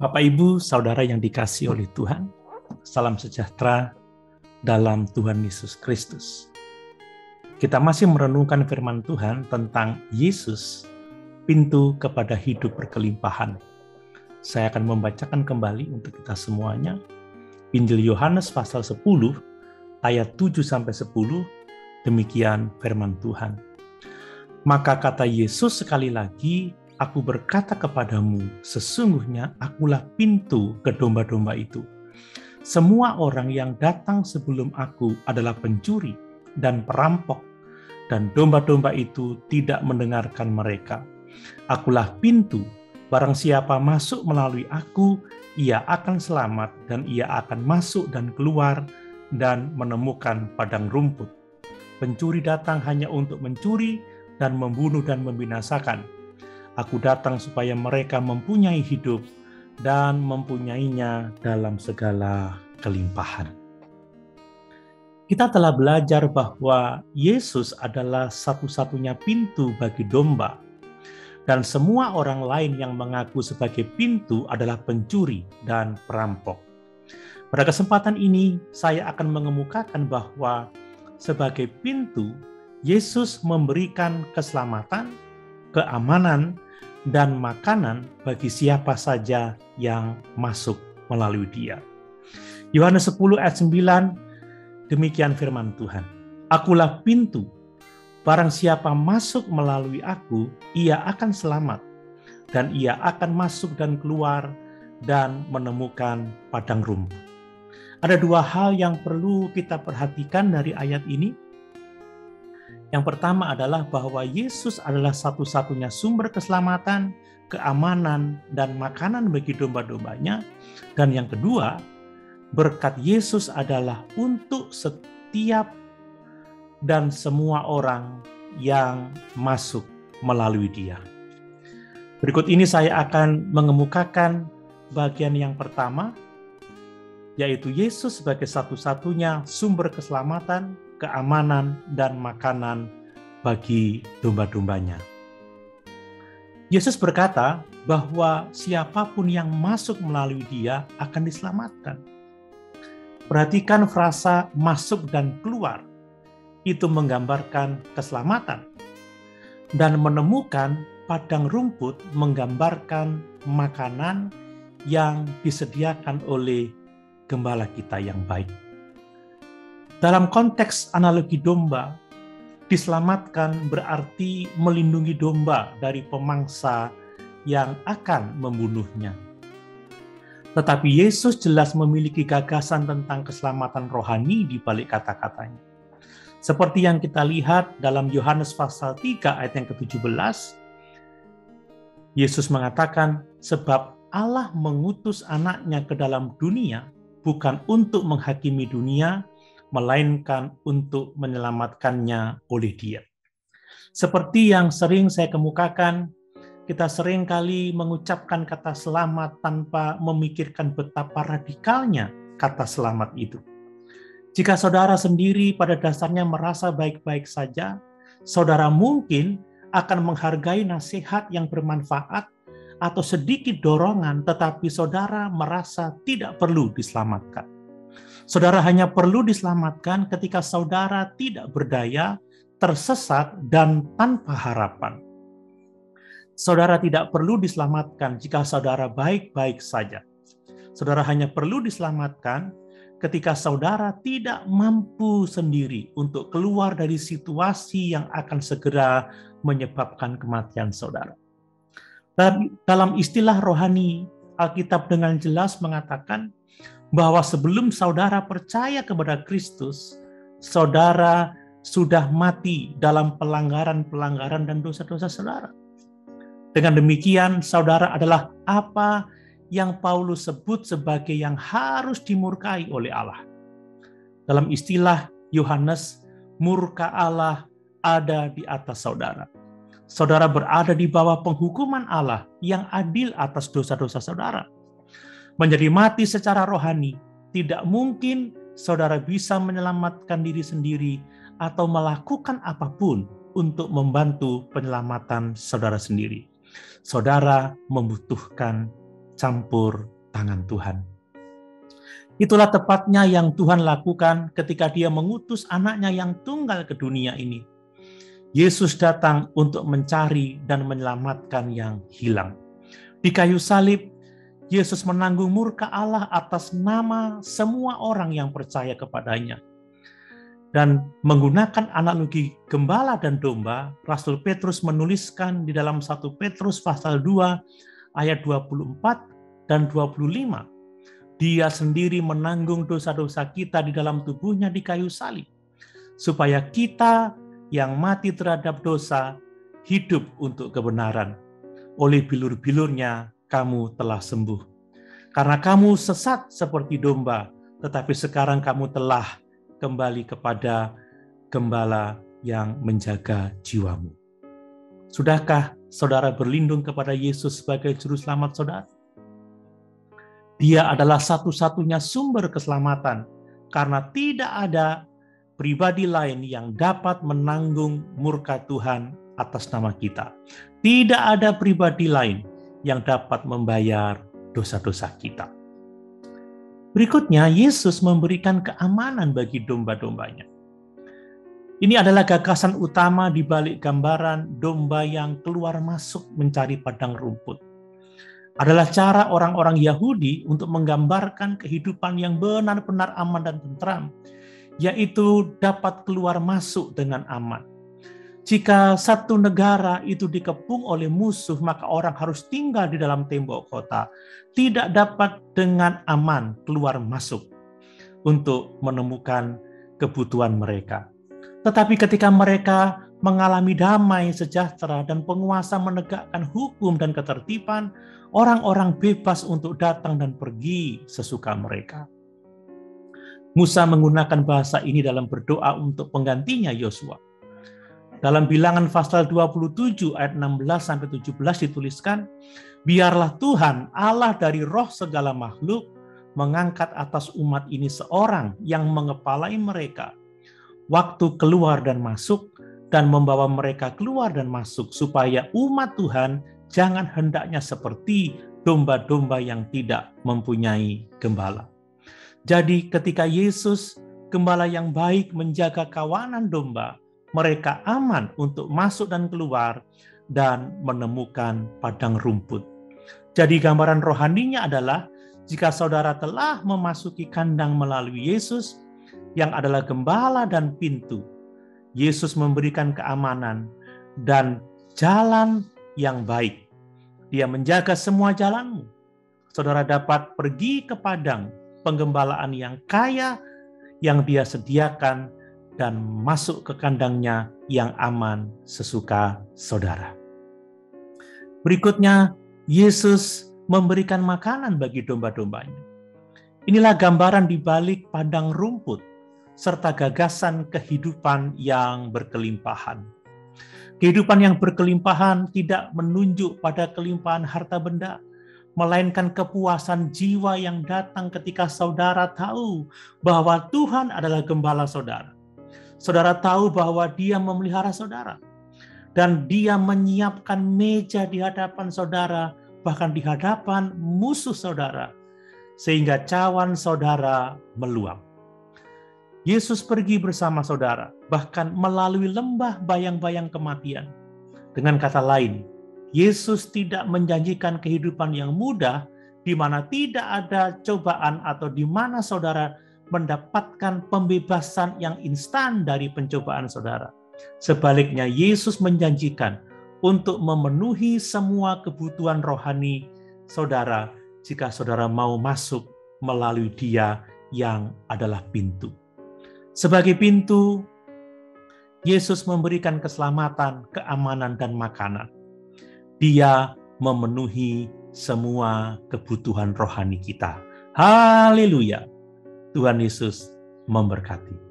Bapak, Ibu, Saudara yang dikasihi oleh Tuhan, salam sejahtera dalam Tuhan Yesus Kristus. Kita masih merenungkan firman Tuhan tentang Yesus, pintu kepada hidup berkelimpahan. Saya akan membacakan kembali untuk kita semuanya. Injil Yohanes pasal 10, ayat 7-10, demikian firman Tuhan. Maka kata Yesus sekali lagi, Aku berkata kepadamu, sesungguhnya akulah pintu ke domba-domba itu. Semua orang yang datang sebelum aku adalah pencuri dan perampok, dan domba-domba itu tidak mendengarkan mereka. Akulah pintu, barang siapa masuk melalui aku, ia akan selamat, dan ia akan masuk dan keluar dan menemukan padang rumput. Pencuri datang hanya untuk mencuri dan membunuh dan membinasakan. Aku datang supaya mereka mempunyai hidup dan mempunyainya dalam segala kelimpahan. Kita telah belajar bahwa Yesus adalah satu-satunya pintu bagi domba, dan semua orang lain yang mengaku sebagai pintu adalah pencuri dan perampok. Pada kesempatan ini, saya akan mengemukakan bahwa sebagai pintu, Yesus memberikan keselamatan, keamanan, dan makanan bagi siapa saja yang masuk melalui Dia. Yohanes 10 ayat 9, demikian firman Tuhan. Akulah pintu, barang siapa masuk melalui aku, ia akan selamat, dan ia akan masuk dan keluar dan menemukan padang rumput. Ada dua hal yang perlu kita perhatikan dari ayat ini. Yang pertama adalah bahwa Yesus adalah satu-satunya sumber keselamatan, keamanan, dan makanan bagi domba-dombanya. Dan yang kedua, berkat Yesus adalah untuk setiap dan semua orang yang masuk melalui Dia. Berikut ini saya akan mengemukakan bagian yang pertama, yaitu Yesus sebagai satu-satunya sumber keselamatan, keamanan, dan makanan bagi domba-dombanya. Yesus berkata bahwa siapapun yang masuk melalui Dia akan diselamatkan. Perhatikan frasa masuk dan keluar. Itu menggambarkan keselamatan. Dan menemukan padang rumput menggambarkan makanan yang disediakan oleh Gembala kita yang baik. Dalam konteks analogi domba, diselamatkan berarti melindungi domba dari pemangsa yang akan membunuhnya. Tetapi Yesus jelas memiliki gagasan tentang keselamatan rohani di balik kata-katanya. Seperti yang kita lihat dalam Yohanes pasal 3 ayat yang ke-17, Yesus mengatakan, sebab Allah mengutus anaknya ke dalam dunia bukan untuk menghakimi dunia, melainkan untuk menyelamatkannya oleh Dia. Seperti yang sering saya kemukakan, kita sering kali mengucapkan kata selamat tanpa memikirkan betapa radikalnya kata selamat itu. Jika saudara sendiri pada dasarnya merasa baik-baik saja, saudara mungkin akan menghargai nasihat yang bermanfaat atau sedikit dorongan, tetapi saudara merasa tidak perlu diselamatkan. Saudara hanya perlu diselamatkan ketika saudara tidak berdaya, tersesat, dan tanpa harapan. Saudara tidak perlu diselamatkan jika saudara baik-baik saja. Saudara hanya perlu diselamatkan ketika saudara tidak mampu sendiri untuk keluar dari situasi yang akan segera menyebabkan kematian saudara. Dalam istilah rohani, Alkitab dengan jelas mengatakan bahwa sebelum saudara percaya kepada Kristus, saudara sudah mati dalam pelanggaran-pelanggaran dan dosa-dosa saudara. Dengan demikian, saudara adalah apa yang Paulus sebut sebagai yang harus dimurkai oleh Allah. Dalam istilah Yohanes, murka Allah ada di atas saudara. Saudara berada di bawah penghukuman Allah yang adil atas dosa-dosa saudara. Menjadi mati secara rohani, tidak mungkin saudara bisa menyelamatkan diri sendiri atau melakukan apapun untuk membantu penyelamatan saudara sendiri. Saudara membutuhkan campur tangan Tuhan. Itulah tepatnya yang Tuhan lakukan ketika Dia mengutus anaknya yang tunggal ke dunia ini. Yesus datang untuk mencari dan menyelamatkan yang hilang. Di kayu salib, Yesus menanggung murka Allah atas nama semua orang yang percaya kepadanya. Dan menggunakan analogi gembala dan domba, Rasul Petrus menuliskan di dalam 1 Petrus pasal 2 ayat 24 dan 25. Dia sendiri menanggung dosa-dosa kita di dalam tubuhnya di kayu salib, supaya kita yang mati terhadap dosa hidup untuk kebenaran. Oleh bilur-bilurnya kamu telah sembuh. Karena kamu sesat seperti domba, tetapi sekarang kamu telah kembali kepada gembala yang menjaga jiwamu. Sudahkah saudara berlindung kepada Yesus sebagai juru selamat saudara? Dia adalah satu-satunya sumber keselamatan, karena tidak ada pribadi lain yang dapat menanggung murka Tuhan atas nama kita. Tidak ada pribadi lain yang dapat membayar dosa-dosa kita. Berikutnya, Yesus memberikan keamanan bagi domba-dombanya. Ini adalah gagasan utama di balik gambaran domba yang keluar masuk mencari padang rumput. Adalah cara orang-orang Yahudi untuk menggambarkan kehidupan yang benar-benar aman dan tentram, yaitu dapat keluar masuk dengan aman. Jika satu negara itu dikepung oleh musuh, maka orang harus tinggal di dalam tembok kota, tidak dapat dengan aman keluar masuk untuk menemukan kebutuhan mereka. Tetapi ketika mereka mengalami damai, sejahtera, dan penguasa menegakkan hukum dan ketertiban, orang-orang bebas untuk datang dan pergi sesuka mereka. Musa menggunakan bahasa ini dalam berdoa untuk penggantinya Yosua. Dalam Bilangan pasal 27 ayat 16-17 dituliskan, biarlah Tuhan Allah dari roh segala makhluk mengangkat atas umat ini seorang yang mengepalai mereka, waktu keluar dan masuk, dan membawa mereka keluar dan masuk, supaya umat Tuhan jangan hendaknya seperti domba-domba yang tidak mempunyai gembala. Jadi ketika Yesus, gembala yang baik, menjaga kawanan domba, mereka aman untuk masuk dan keluar dan menemukan padang rumput. Jadi gambaran rohaninya adalah jika saudara telah memasuki kandang melalui Yesus yang adalah gembala dan pintu, Yesus memberikan keamanan dan jalan yang baik. Dia menjaga semua jalanmu. Saudara dapat pergi ke padang penggembalaan yang kaya yang Dia sediakan dan masuk ke kandangnya yang aman sesuka saudara. Berikutnya, Yesus memberikan makanan bagi domba-dombanya. Inilah gambaran di balik padang rumput serta gagasan kehidupan yang berkelimpahan. Kehidupan yang berkelimpahan tidak menunjuk pada kelimpahan harta benda, melainkan kepuasan jiwa yang datang ketika saudara tahu bahwa Tuhan adalah gembala saudara. Saudara tahu bahwa Dia memelihara saudara, dan Dia menyiapkan meja di hadapan saudara, bahkan di hadapan musuh saudara, sehingga cawan saudara meluap. Yesus pergi bersama saudara, bahkan melalui lembah bayang-bayang kematian. Dengan kata lain, Yesus tidak menjanjikan kehidupan yang mudah, di mana tidak ada cobaan atau di mana saudara mendapatkan pembebasan yang instan dari pencobaan saudara. Sebaliknya, Yesus menjanjikan untuk memenuhi semua kebutuhan rohani saudara jika saudara mau masuk melalui Dia yang adalah pintu. Sebagai pintu, Yesus memberikan keselamatan, keamanan, dan makanan. Dia memenuhi semua kebutuhan rohani kita. Haleluya! Tuhan Yesus memberkati.